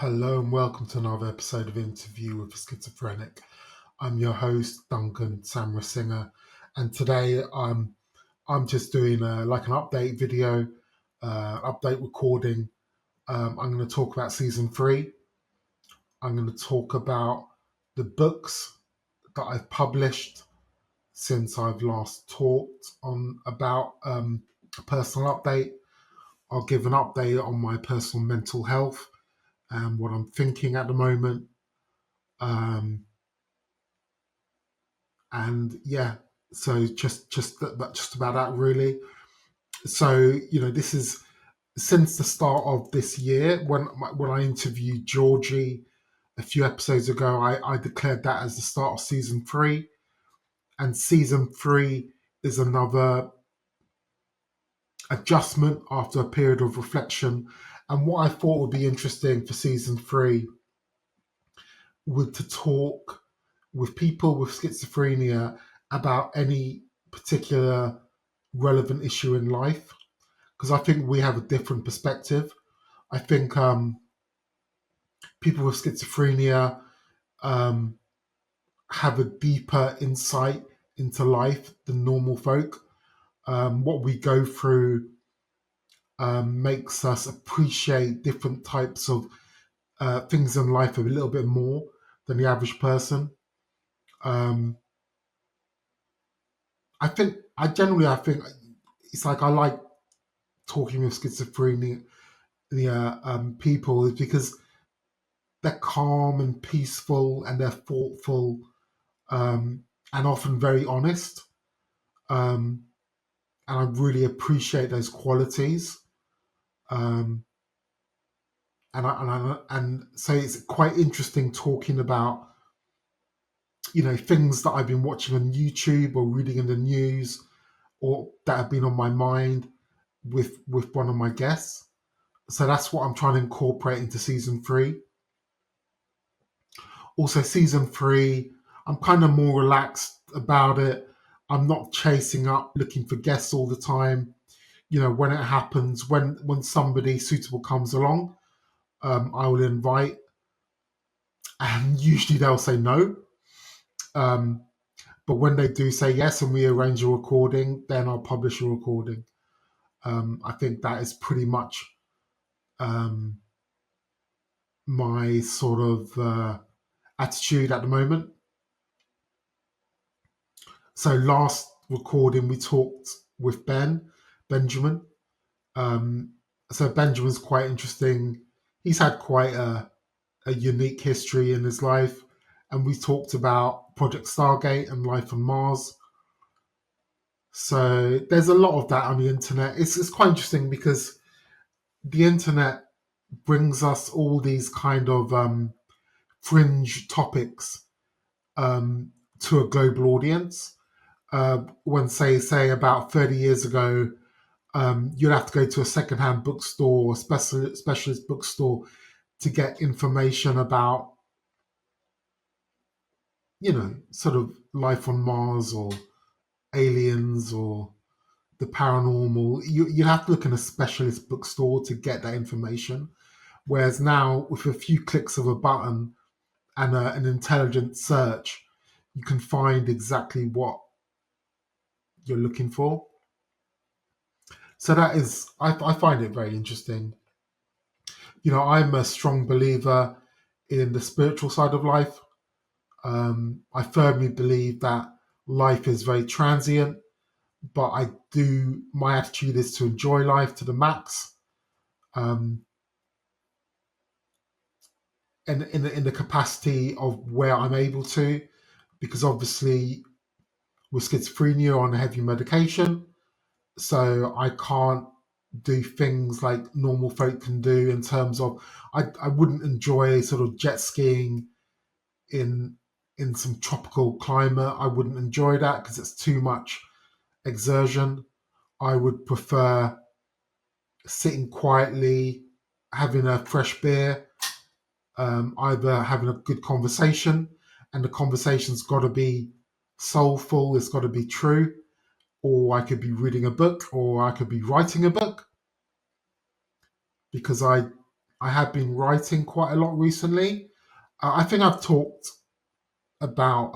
Hello and welcome to another episode of Interview with a Schizophrenic. I'm your host, Duncan Singer, and today I'm just doing an update video, update recording. I'm going to talk about season 3. I'm going to talk about the books that I've published since I've last talked on about a personal update. I'll give an update on my personal mental health and what I'm thinking at the moment. And yeah, so just about that really. So this is since the start of this year when I interviewed Georgie a few episodes ago. I declared that as the start of season 3, and season 3 is another adjustment after a period of reflection. And what I thought would be interesting for season 3 would to talk with people with schizophrenia about any particular relevant issue in life, because I think we have a different perspective. I think people with schizophrenia have a deeper insight into life than normal folk. What we go through makes us appreciate different types of things in life a little bit more than the average person. I think it's like I like talking with schizophrenia people is because they're calm and peaceful and they're thoughtful, and often very honest. Um, and I really appreciate those qualities. Um, and so it's quite interesting talking about things that I've been watching on YouTube or reading in the news or that have been on my mind with one of my guests. So that's what I'm trying to incorporate into season 3. Also, season 3, I'm kind of more relaxed about it. I'm not chasing up looking for guests all the time. When it happens, when somebody suitable comes along, I will invite, and usually they'll say no. But when they do say yes and we arrange a recording, then I'll publish a recording. I think that is pretty much my sort of attitude at the moment. So last recording we talked with Benjamin. So Benjamin's quite interesting. He's had quite a unique history in his life, and we talked about Project Stargate and life on Mars. So there's a lot of that on the internet. It's quite interesting because the internet brings us all these kind of fringe topics to a global audience. When say about 30 years ago, you'd have to go to a secondhand bookstore or specialist bookstore to get information about, sort of life on Mars or aliens or the paranormal. You have to look in a specialist bookstore to get that information. Whereas now, with a few clicks of a button and an intelligent search, you can find exactly what you're looking for. So that is, I find it very interesting. I'm a strong believer in the spiritual side of life. I firmly believe that life is very transient, but my attitude is to enjoy life to the max. And in the capacity of where I'm able to, because obviously with schizophrenia on heavy medication, so I can't do things like normal folk can do in terms of I wouldn't enjoy sort of jet skiing in some tropical climate. I wouldn't enjoy that because it's too much exertion. I would prefer sitting quietly, having a fresh beer, either having a good conversation, and the conversation's got to be soulful, it's got to be true, or I could be reading a book, or I could be writing a book, because I I have been writing quite a lot recently. I think I've talked about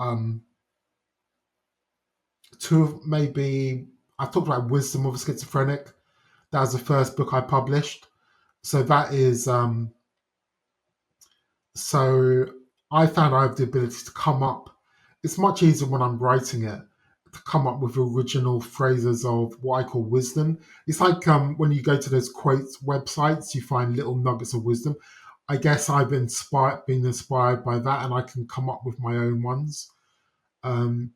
maybe I've talked about Wisdom of a Schizophrenic. That was the first book I published. So that is so I found I have the ability to come up. It's much easier when I'm writing it to come up with original phrases of what I call wisdom. It's like when you go to those quotes websites, you find little nuggets of wisdom. I guess I've been inspired by that, and I can come up with my own ones. Um,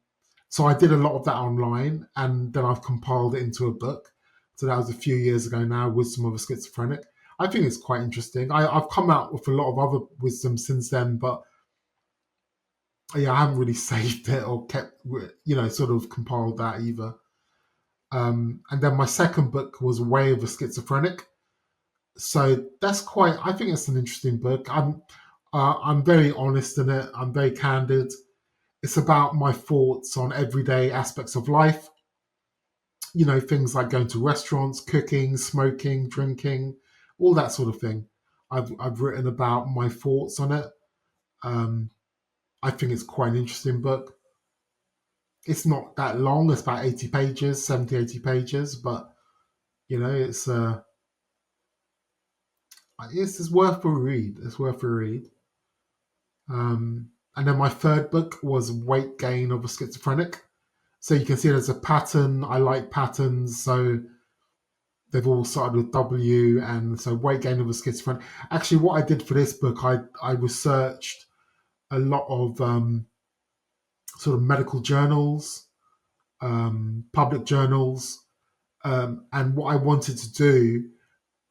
so I did a lot of that online, and then I've compiled it into a book. So that was a few years ago now, Wisdom of a Schizophrenic. I think it's quite interesting. I've come out with a lot of other wisdom since then, but yeah, I haven't really saved it or kept, sort of compiled that either. And then my second book was Way of a Schizophrenic. So that's quite. I think it's an interesting book. I'm very honest in it. I'm very candid. It's about my thoughts on everyday aspects of life. Things like going to restaurants, cooking, smoking, drinking, all that sort of thing. I've written about my thoughts on it. Um, I think it's quite an interesting book. It's not that long. It's about 80 pages, 70, 80 pages, but it's worth a read. It's worth a read. And then my third book was Weight Gain of a Schizophrenic. So you can see there's a pattern. I like patterns, so they've all started with W, and so Weight Gain of a Schizophrenic. Actually, what I did for this book, I researched a lot of sort of medical journals, public journals, and what I wanted to do,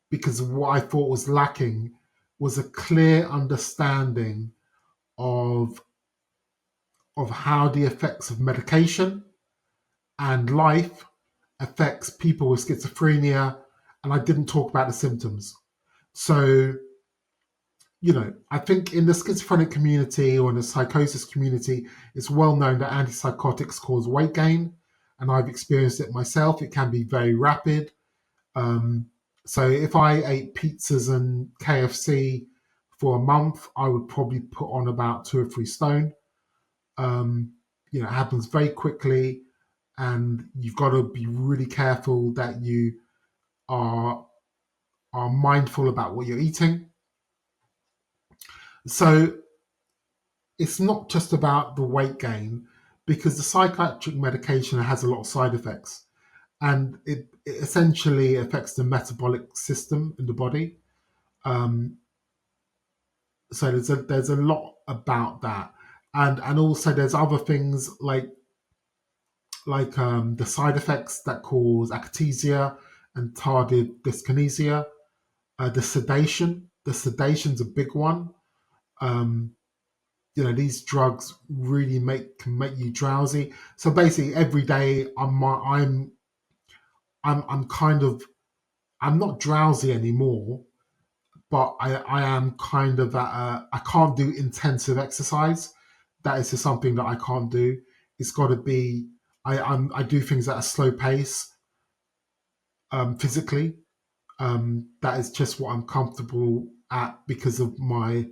because what I thought was lacking, was a clear understanding of how the effects of medication and life affects people with schizophrenia, and I didn't talk about the symptoms. So, I think in the schizophrenic community or in the psychosis community, it's well known that antipsychotics cause weight gain, and I've experienced it myself. It can be very rapid. Um, so if I ate pizzas and KFC for a month, I would probably put on about 2 or 3 stone. Um, it happens very quickly, and you've got to be really careful that you are mindful about what you're eating. So it's not just about the weight gain, because the psychiatric medication has a lot of side effects, and it essentially affects the metabolic system in the body. Um, so there's a lot about that, and also there's other things like the side effects that cause akathisia and tardive dyskinesia. The sedation's a big one. Um, these drugs really can make you drowsy. So basically, every day I'm kind of, I'm not drowsy anymore, but I am kind of at I can't do intensive exercise. That is just something that I can't do. It's got to be, I do things at a slow pace, physically. That is just what I'm comfortable at because of my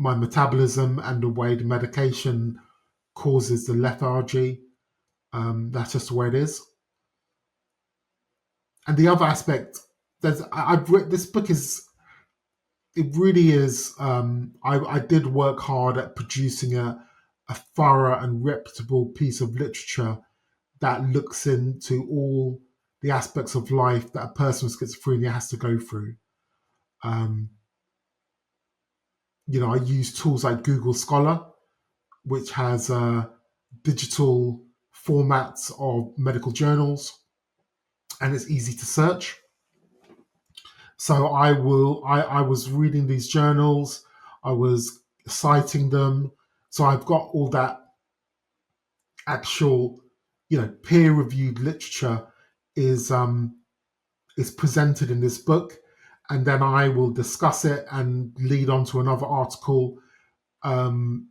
metabolism and the way the medication causes the lethargy. That's just the way it is. And the other aspect, I've read this book is, it really is. I did work hard at producing a thorough and reputable piece of literature that looks into all the aspects of life that a person with schizophrenia has to go through. Um, I use tools like Google Scholar, which has digital formats of medical journals, and it's easy to search. So I was reading these journals, I was citing them. So I've got all that actual, peer reviewed literature is is presented in this book, and then I will discuss it and lead on to another article um,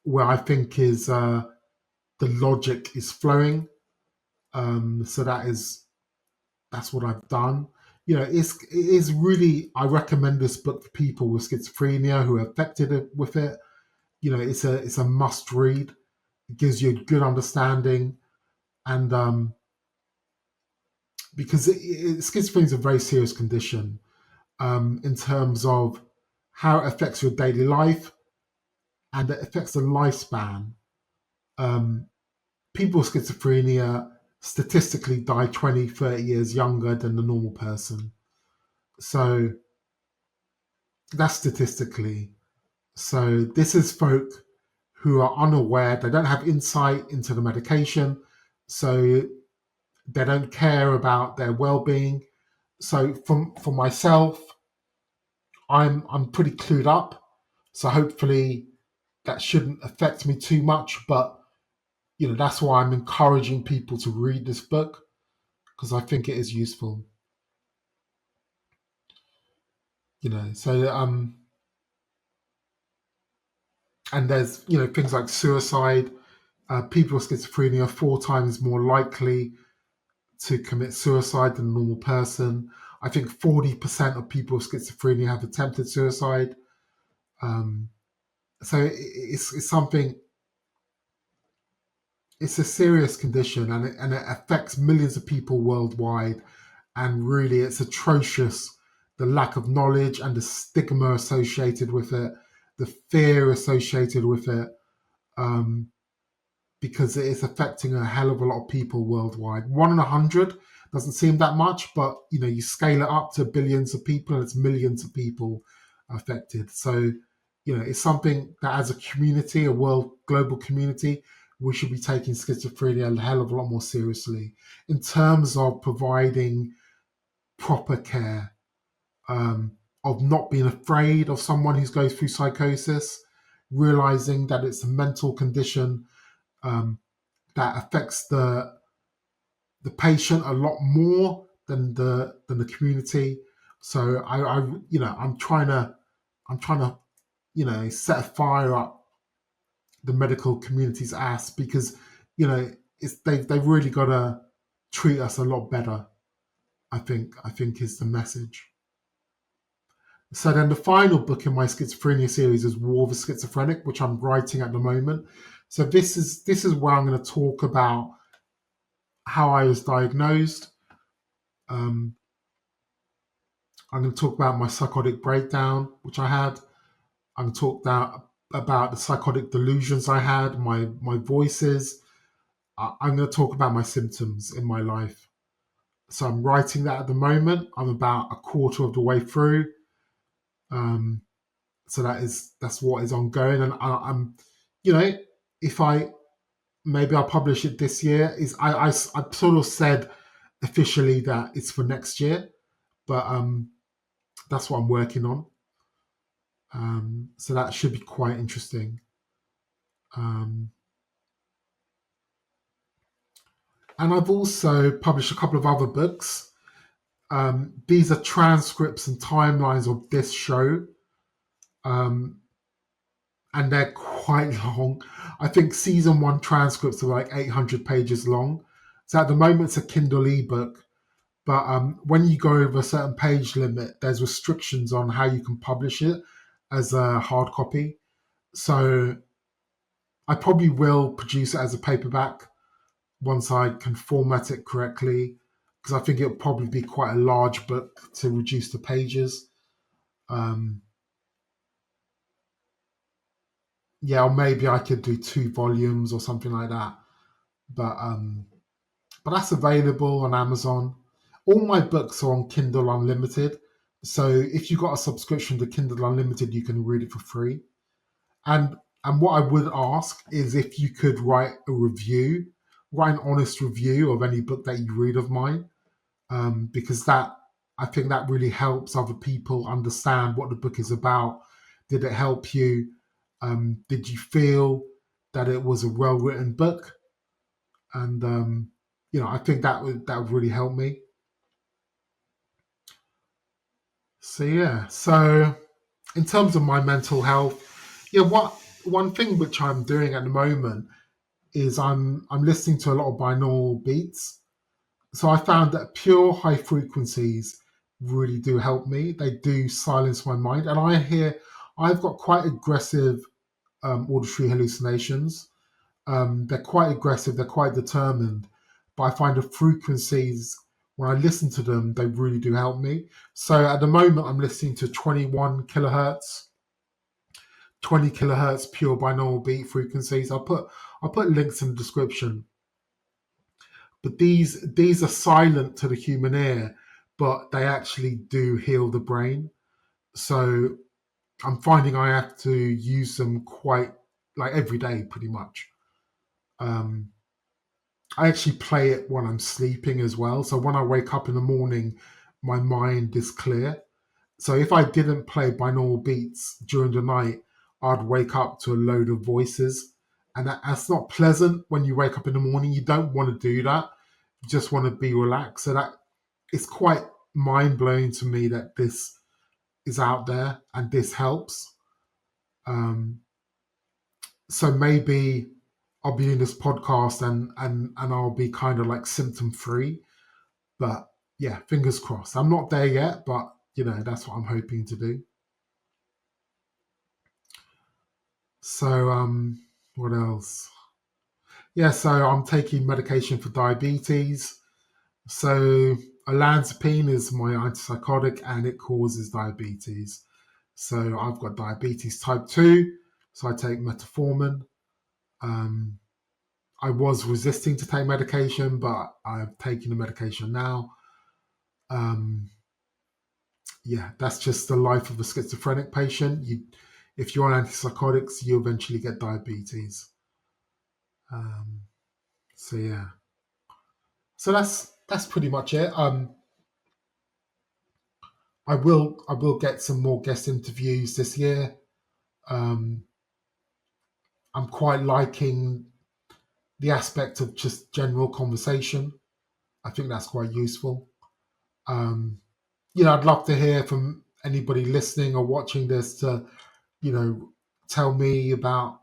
where I think is the logic is flowing. So that's what I've done. it is really, I recommend this book for people with schizophrenia who are affected with it. It's a must read. It gives you a good understanding, and because schizophrenia is a very serious condition, in terms of how it affects your daily life and it affects the lifespan. Um, People with schizophrenia statistically die 20, 30 years younger than the normal person. So that's statistically. So this is folk who are unaware, they don't have insight into the medication, so they don't care about their well-being. So for myself, I'm pretty clued up. So hopefully that shouldn't affect me too much. But that's why I'm encouraging people to read this book, because I think it is useful. So and there's things like suicide. People with schizophrenia are 4 times more likely to commit suicide than a normal person. I think 40% of people with schizophrenia have attempted suicide. Um, so it's something. It's a serious condition, and it affects millions of people worldwide. And really, it's atrocious, the lack of knowledge and the stigma associated with it, the fear associated with it. Um, because it is affecting a hell of a lot of people worldwide. 1 in 100 doesn't seem that much, but you scale it up to billions of people, and it's millions of people affected. So, it's something that as a community, a world global community, we should be taking schizophrenia a hell of a lot more seriously in terms of providing proper care, of not being afraid of someone who goes through psychosis, realizing that it's a mental condition, um, that affects the patient a lot more than the community. So I'm trying to set a fire up the medical community's ass, because they've really got to treat us a lot better. I think is the message. So then the final book in my schizophrenia series is War of the Schizophrenic, which I'm writing at the moment. So this is where I'm going to talk about how I was diagnosed. Um, I'm going to talk about my psychotic breakdown, which I had. I'm going to talk about the psychotic delusions I had, my voices. I'm going to talk about my symptoms in my life. So I'm writing that at the moment. I'm about a quarter of the way through. Um, so that's what is ongoing, and I'm, if I maybe I'll publish it this year. Is I sort of said officially that it's for next year, but that's what I'm working on. So that should be quite interesting. Um, and I've also published a couple of other books. These are transcripts and timelines of this show, um, and they're quite long. I think season 1 transcripts are like 800 pages long. So at the moment, it's a Kindle ebook. But when you go over a certain page limit, there's restrictions on how you can publish it as a hard copy. So I probably will produce it as a paperback once I can format it correctly, because I think it'll probably be quite a large book to reduce the pages. Um, yeah, or maybe I could do 2 volumes or something like that. But that's available on Amazon. All my books are on Kindle Unlimited. So if you got a subscription to Kindle Unlimited, you can read it for free. And what I would ask is if you could write an honest review of any book that you read of mine, because I think that really helps other people understand what the book is about. Did it help you? Did you feel that it was a well written book? And I think that would really help me. So yeah. So in terms of my mental health, what one thing which I'm doing at the moment is I'm listening to a lot of binaural beats. So I found that pure high frequencies really do help me. They do silence my mind, and I've got quite aggressive auditory hallucinations. They're quite aggressive, they're quite determined, but I find the frequencies when I listen to them, they really do help me. So at the moment, I'm listening to 21 kilohertz, 20 kilohertz pure binaural beat frequencies. I'll put links in the description. But these are silent to the human ear, but they actually do heal the brain. So I'm finding I have to use them quite like every day, pretty much. Um, I actually play it when I'm sleeping as well. So when I wake up in the morning, my mind is clear. So if I didn't play binaural beats during the night, I'd wake up to a load of voices. And that's not pleasant when you wake up in the morning. You don't want to do that. You just want to be relaxed. So that it's quite mind blowing to me that this is out there and this helps. Um, so maybe I'll be in this podcast and I'll be kind of like symptom free. But yeah, fingers crossed. I'm not there yet, but that's what I'm hoping to do. So what else? Yeah, so I'm taking medication for diabetes. So olanzapine is my antipsychotic and it causes diabetes. So I've got diabetes type 2, so I take metformin. Um, I was resisting to take medication, but I've taken the medication now. Um, yeah, that's just the life of a schizophrenic patient. If you're on antipsychotics, you eventually get diabetes. Um, so yeah, so that's pretty much it. I will get some more guest interviews this year. Um, I'm quite liking the aspect of just general conversation. I think that's quite useful. Um, I'd love to hear from anybody listening or watching this to, tell me about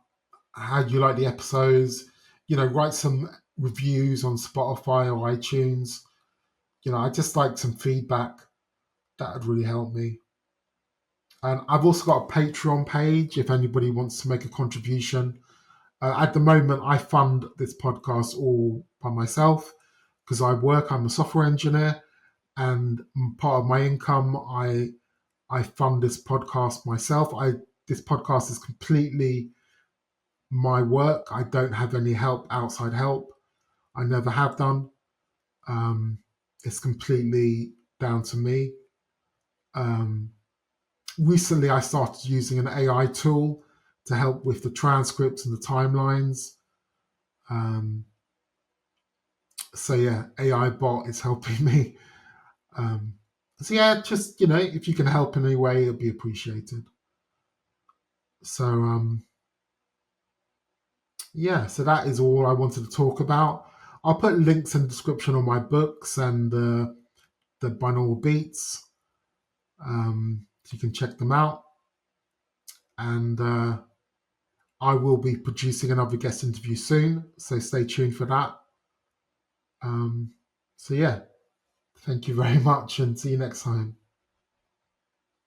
how you like the episodes. Write some reviews on Spotify or iTunes. I just like some feedback. That would really help me. And I've also got a Patreon page if anybody wants to make a contribution. At the moment, I fund this podcast all by myself because I'm a software engineer, and part of my income, I fund this podcast myself. This podcast is completely my work. I don't have any outside help. I never have done. It's completely down to me. Recently, I started using an AI tool to help with the transcripts and the timelines. Um, so yeah, AI bot is helping me. Um, so yeah, just if you can help in any way, it'll be appreciated. So yeah, so that is all I wanted to talk about. I'll put links in the description on my books and the binaural beats, so you can check them out. And I will be producing another guest interview soon, so stay tuned for that. So yeah, thank you very much and see you next time.